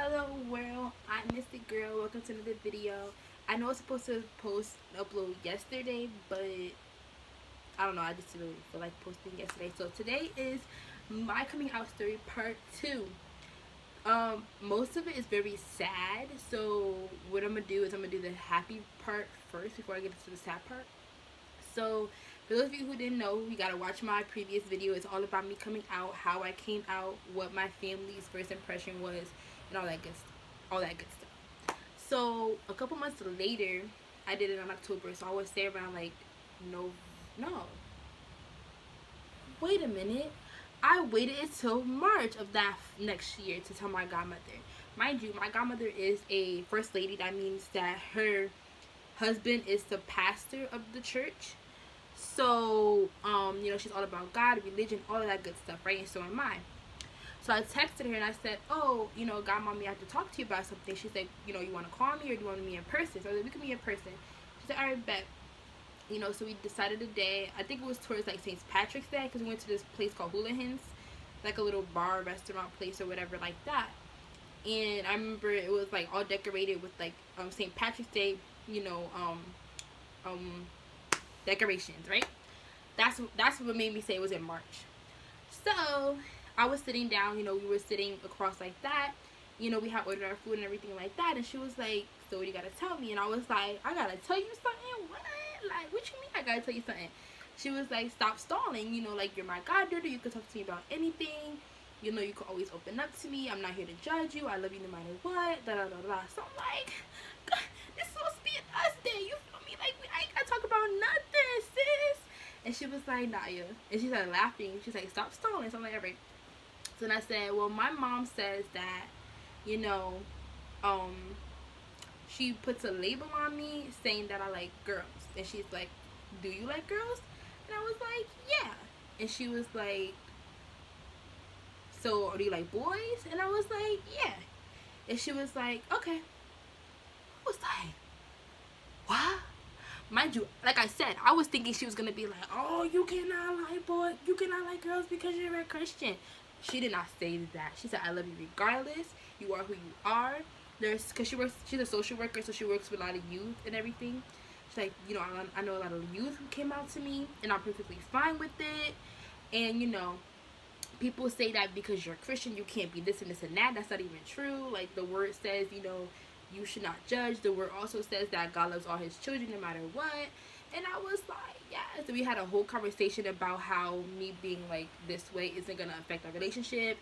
Hello world, I'm Mystic Girl. Welcome to another video. I know I was supposed to upload yesterday, but I don't know, I just didn't really feel like posting yesterday. So today is my coming out story part 2. Most of it is very sad, so what I'm gonna do is I'm gonna do the happy part first before I get into the sad part. So for those of you who didn't know, you gotta watch my previous video. It's all about me coming out, how I came out, what my family's first impression was, and all that good stuff. So a couple months later, I did it in October. So I would say around like no, wait a minute. I waited until March of that next year to tell my godmother. Mind you, my godmother is a first lady. That means that her husband is the pastor of the church. So, she's all about God, religion, all of that good stuff, right? And so am I. So I texted her and I said, oh, godmommy, I have to talk to you about something. She's like, you want to call me or do you want to meet in person? So I was like, we can meet in person. She said, all right, bet. So we decided a day. I think it was towards like St. Patrick's Day because we went to this place called Houlihan's, like a little bar, restaurant place or whatever like that. And I remember it was like all decorated with like St. Patrick's Day, decorations, right? That's what made me say it was in March. So I was sitting down, we were sitting across like that. We had ordered our food and everything like that. And she was like, so what you gotta tell me? And I was like, I gotta tell you something? What? Like, what you mean I gotta tell you something? She was like, stop stalling. Like, you're my goddaughter. You can talk to me about anything. You can always open up to me. I'm not here to judge you. I love you no matter what. Da da da da. So I'm like, God, this is supposed to be an us day. You feel me? Like, I ain't gotta talk about nothing, sis. And she was like, Naya. And she started laughing. She's like, stop stalling. So I'm like, all right. So then I said, well, my mom says that, she puts a label on me saying that I like girls. And she's like, do you like girls? And I was like, yeah. And she was like, so do you like boys? And I was like, yeah. And she was like, okay. I was like, what? Mind you, like I said, I was thinking she was going to be like, oh, you cannot like boys, you cannot like girls because you're a Christian. She did not say that. She said, I love you regardless. You are who you are. Because she's a social worker, so she works with a lot of youth and everything. She's like, I know a lot of youth who came out to me, and I'm perfectly fine with it. And, people say that because you're Christian, you can't be this and this and that. That's not even true. Like, the word says, you should not judge. The word also says that God loves all his children no matter what. And I was like, yeah. So we had a whole conversation about how me being like this way isn't going to affect our relationship.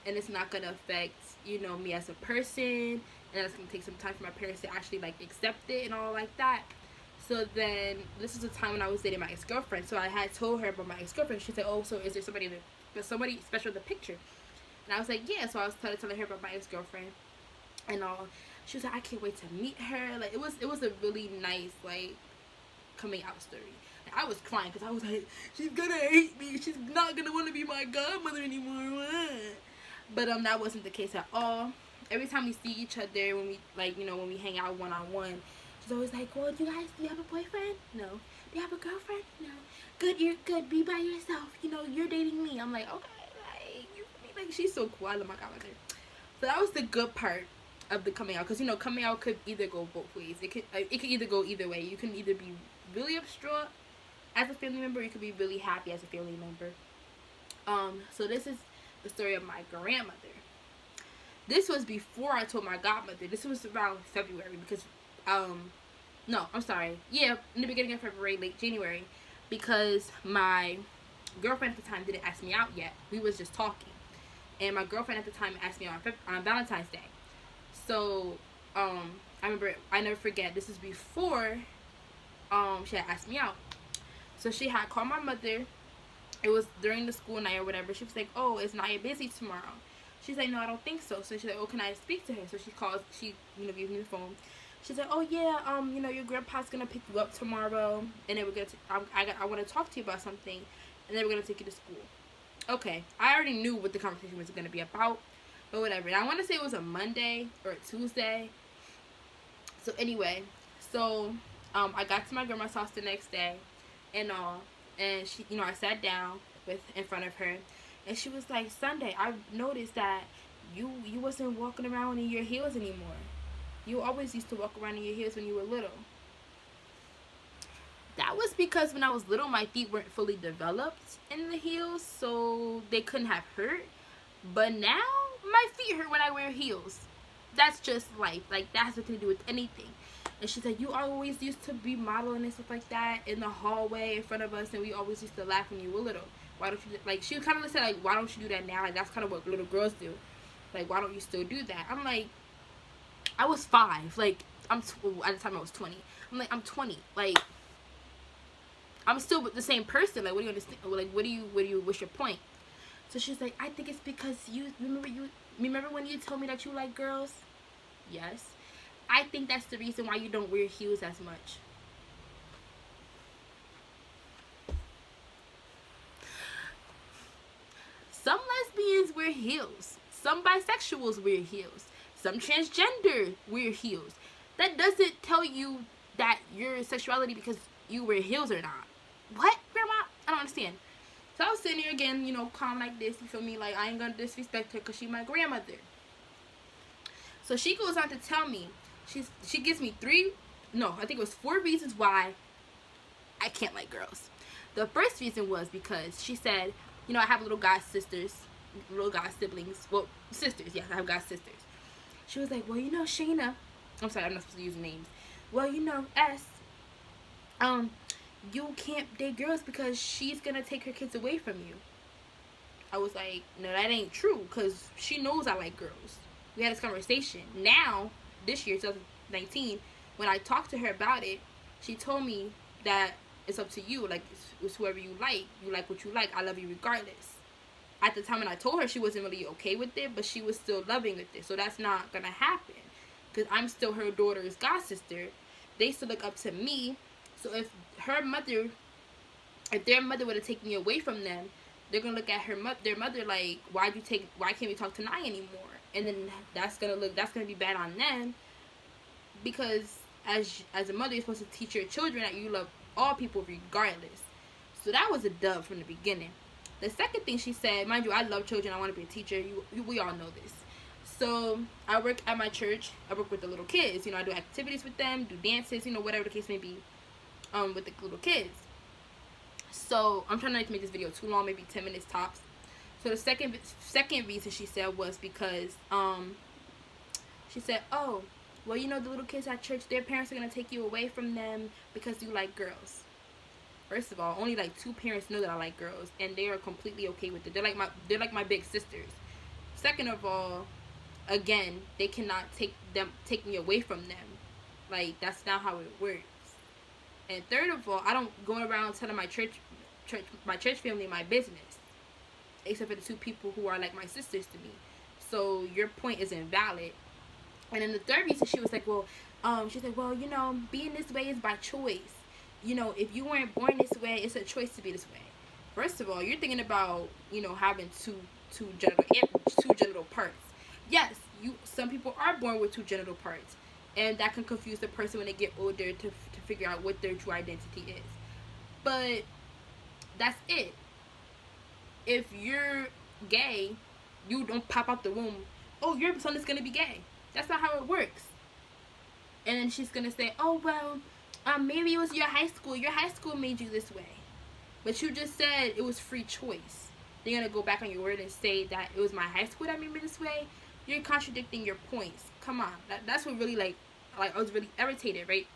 And it's not going to affect, me as a person. And it's going to take some time for my parents to actually, like, accept it and all like that. So then, this is the time when I was dating my ex-girlfriend. So I had told her about my ex-girlfriend. She said, oh, so is there somebody special in the picture? And I was like, yeah. So I was telling her about my ex-girlfriend and all. She was like, I can't wait to meet her. Like, it was a really nice, like, coming out story. And I was crying because I was like, she's gonna hate me. She's not gonna want to be my godmother anymore. But that wasn't the case at all. Every time we see each other, when we when we hang out one-on-one, she's always like, well, do you have a boyfriend? No. Do you have a girlfriend? No. Good, you're good. Be by yourself. You're dating me. I'm like, okay, like she's so cool. I love my godmother. So that was the good part of the coming out, because coming out could either go both ways. It could either go either way. You can either be really distraught as a family member, or you could be really happy as a family member. So this is the story of my grandmother. This was before I told my godmother. This was around February because, no, I'm sorry. Yeah, in the beginning of February, late January, because my girlfriend at the time didn't ask me out yet. We was just talking. And my girlfriend at the time asked me on Valentine's Day. So, I remember, I never forget, this is before, she had asked me out. So she had called my mother. It was during the school night or whatever. She was like, oh, is Naya busy tomorrow? She's like, no, I don't think so. So she's like, oh, can I speak to her? So she calls, she, gives me the phone. She's like, oh, yeah, your grandpa's going to pick you up tomorrow. And then we're going to, I want to talk to you about something. And then we're going to take you to school. Okay. I already knew what the conversation was going to be about. But whatever. And I want to say it was a Monday or a Tuesday. So anyway, I got to my grandma's house the next day. And she, I sat down in front of her. And she was like, Sunday, I've noticed that you wasn't walking around in your heels anymore. You always used to walk around in your heels when you were little. That was because when I was little, my feet weren't fully developed in the heels, so they couldn't have hurt. But now, my feet hurt when I wear heels. That's just life. Like, that has nothing to do with anything. And she said, you always used to be modeling and stuff like that in the hallway in front of us, and we always used to laugh when you were little. Why don't you, like, she kind of said, like, why don't you do that now? Like, that's kind of what little girls do. Like, why don't you still do that? I'm like, I was 5. Like, at the time I was 20. I'm like, I'm 20. Like, I'm still the same person. Like, what do you understand? Like, what's your point? So she's like, I think it's because you remember when you told me that you like girls? Yes. I think that's the reason why you don't wear heels as much. Some lesbians wear heels. Some bisexuals wear heels. Some transgender wear heels. That doesn't tell you that your sexuality because you wear heels or not. What, Grandma? I don't understand. So I was sitting here again, you know, calm like this. You feel me? Like, I ain't gonna disrespect her because she's my grandmother. So she goes on to tell me, she gives me 4 reasons why I can't like girls. The first reason was because she said, you know, I have little god siblings. Well, sisters, yes, I have god sisters. She was like, well, you know, Shayna, I'm sorry, I'm not supposed to use names. Well, you know, S, you can't date girls because she's gonna take her kids away from you. I was like, no, that ain't true, because she knows I like girls. We had this conversation. Now, this year, 2019, when I talked to her about it, she told me that it's up to you. Like, it's whoever you like. You like what you like. I love you regardless. At the time when I told her, she wasn't really okay with it, but she was still loving with it. So that's not going to happen. Because I'm still her daughter's god sister. They still look up to me. So if their mother would have taken me away from them, they're going to look at their mother like, why can't we talk to Naya anymore? And then that's gonna be bad on them, because as a mother, you're supposed to teach your children that you love all people regardless. So that was a dub from the beginning. The second thing she said, mind you, I love children. I want to be a teacher. We all know this. So I work at my church. I work with the little kids. You know, I do activities with them, do dances. You know, whatever the case may be, with the little kids. So I'm trying not to make this video too long, maybe 10 minutes tops. So the second reason she said was because she said, oh, well, you know, the little kids at church, their parents are gonna take you away from them because you like girls. First of all, only like 2 parents know that I like girls, and they are completely okay with it. They're like my big sisters. Second of all, again, they cannot take me away from them. Like, that's not how it works. And third of all, I don't go around telling my church family my business, except for the 2 people who are like my sisters to me. So your point is invalid. And then the third reason, she was like, well, she said, well, you know, being this way is by choice. You know, if you weren't born this way, it's a choice to be this way. First of all, you're thinking about, you know, having two genital parts. Yes, some people are born with 2 genital parts, and that can confuse the person when they get older to figure out what their true identity is. But that's it. If you're gay, you don't pop out the womb, oh, your son is going to be gay. That's not how it works. And then she's going to say, oh, well, maybe it was your high school. Your high school made you this way. But you just said it was free choice. You're going to go back on your word and say that it was my high school that made me this way? You're contradicting your points. Come on. That's what really, like I was really irritated, right?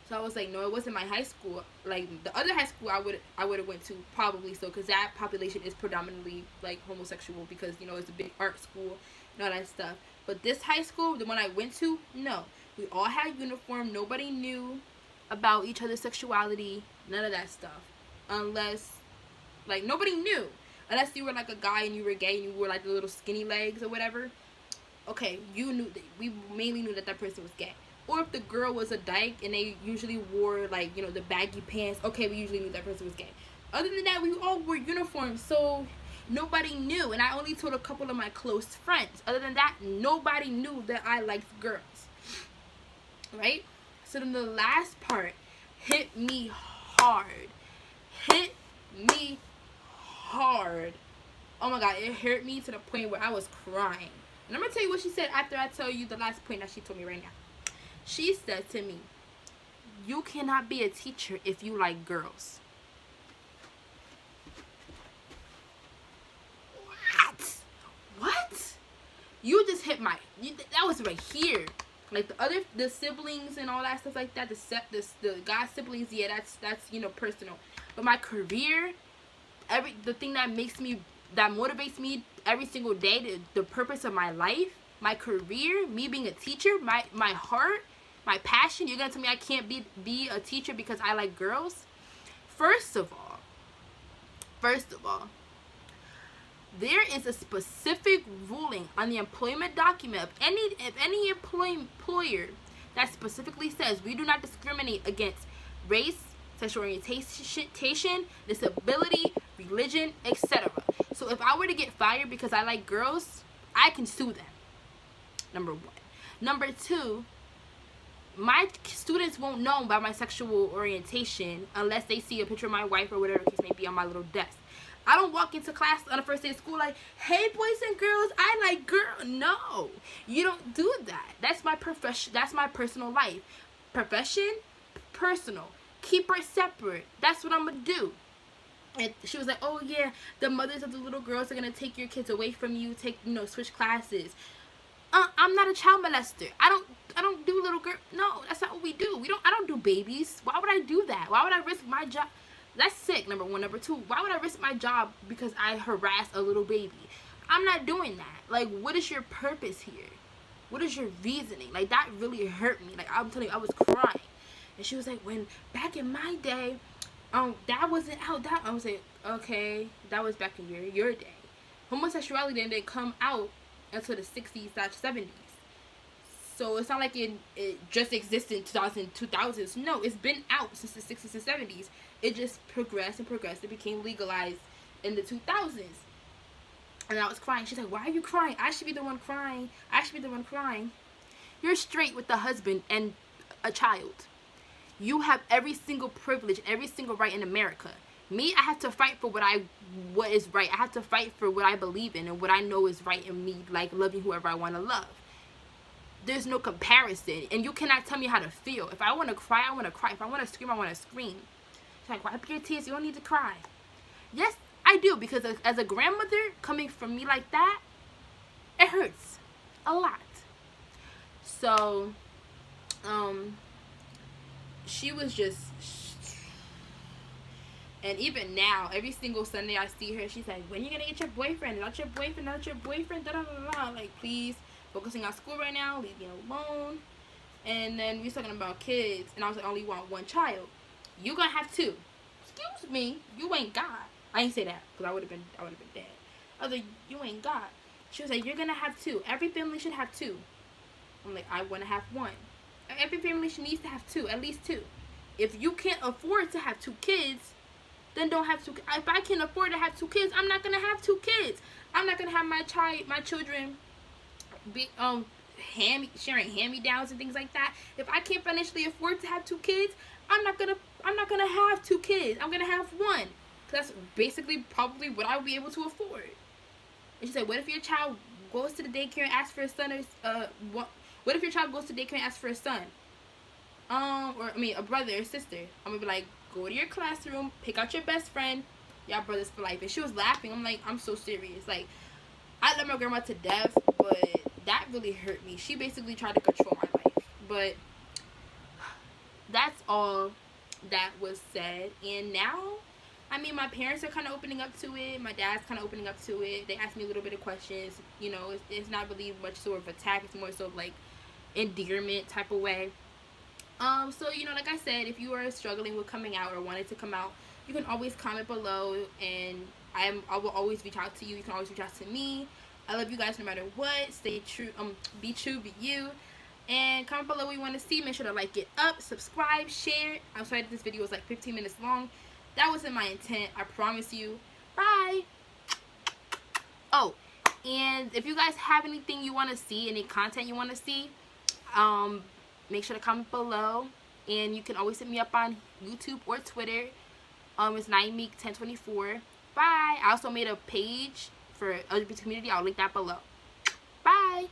So I was like, no, it wasn't my high school. Like, the other high school I would have went to, probably so, because that population is predominantly, like, homosexual, because, you know, it's a big art school and all that stuff. But this high school, the one I went to, no. We all had uniform. Nobody knew about each other's sexuality. None of that stuff. Unless, like, nobody knew. Unless you were, like, a guy and you were gay and you wore, like, the little skinny legs or whatever. Okay, you knew. We mainly knew that person was gay. Or if the girl was a dyke and they usually wore, like, you know, the baggy pants, okay, we usually knew that person was gay. Other than that, we all wore uniforms, so nobody knew. And I only told a couple of my close friends. Other than that, nobody knew that I liked girls. Right? So then the last part hit me hard. Hit me hard. Oh my god, it hurt me to the point where I was crying. And I'm gonna tell you what she said after I tell you the last point that she told me right now. She said to me, "You cannot be a teacher if you like girls." What? You just hit that was right here. Like the siblings and all that stuff like that. The God siblings, yeah, that's personal. But my career, the thing that motivates me every single day, the purpose of my life, my career, me being a teacher, my heart, my passion. You're gonna tell me I can't be a teacher because I like girls? First of all, there is a specific ruling on the employment document of any employer that specifically says we do not discriminate against race, sexual orientation, disability, religion, etc. So if I were to get fired because I like girls, I can sue them. Number one. Number two, my students won't know about my sexual orientation unless they see a picture of my wife or whatever the case may be on my little desk. I don't walk into class on the first day of school like, "Hey, boys and girls, I like girls." No, you don't do that. That's my profession. That's my personal life. Profession, personal. Keep it separate. That's what I'm gonna do. And she was like, "Oh yeah, the mothers of the little girls are gonna take your kids away from you. Switch classes." I'm not a child molester. I don't do little girl. No, that's not what we do. I don't do babies. Why would I do that? Why would I risk my job? That's sick, number one. Number two, why would I risk my job because I harass a little baby? I'm not doing that. Like, what is your purpose here? What is your reasoning? Like, that really hurt me. Like, I'm telling you, I was crying. And she was like, when back in my day, that wasn't out. I was like, okay, that was back in your day. Homosexuality didn't come out until the 60s/70s. So it's not like it just existed in 2000s. No, it's been out since the 60s and 70s. It just progressed. It became legalized in the 2000s. And I was crying. She's like, "Why are you crying? I should be the one crying. You're straight with a husband and a child. You have every single privilege, every single right in America. Me, I have to fight for what is right. I have to fight for what I believe in and what I know is right in me, like loving whoever I want to love. There's no comparison, and you cannot tell me how to feel. If I want to cry, I want to cry. If I want to scream, I want to scream." She's like, "Wipe your tears. You don't need to cry." Yes, I do, because as a grandmother, coming from me like that, it hurts a lot. So, she was just, and even now, every single Sunday I see her, she's like, "When are you gonna get your boyfriend? Not your boyfriend, not your boyfriend, da da da da." Like, please, focusing on school right now, leave me alone. And then we was talking about kids, and I was like, "I only want one child." "You gonna have two." "Excuse me, you ain't God." I didn't say that because I would have been dead. I was like, "You ain't God." She was like, "You're gonna have two. Every family should have two." I'm like, "I want to have one." Every family needs to have two, at least two. If you can't afford to have two kids, then don't have two. If I can afford to have two kids, I'm not gonna have two kids. I'm not gonna have my children be sharing hand-me-downs and things like that. If I can't financially afford to have two kids, I'm not gonna have two kids. I'm gonna have one. That's basically probably what I would be able to afford. And she said, "What if your child goes to the daycare and asks for a son, or what if your child goes to daycare and asks for a son? A brother or sister?" I'm gonna be like, "Go to your classroom, pick out your best friend, y'all brothers for life." And she was laughing. I'm like, I'm so serious. Like, I love my grandma to death, but that really hurt me. She basically tried to control my life. But that's all that was said. And now, my parents are kind of opening up to it. My dad's kind of opening up to it. They asked me a little bit of questions. It's not really much sort of attack. It's more so of like endearment type of way. So, like I said, if you are struggling with coming out or wanted to come out, you can always comment below, and I will always reach out to you. You can always reach out to me. I love you guys no matter what. Stay true. Be true. Be you. And comment below what you want to see. Make sure to like it up, subscribe, share. I'm sorry that this video was like 15 minutes long. That wasn't my intent. I promise you. Bye. Oh, and if you guys have anything you want to see, any content you want to see, make sure to comment below. And you can always hit me up on YouTube or Twitter. It's Naimeek1024. Bye. I also made a page for LGBT community. I'll link that below. Bye.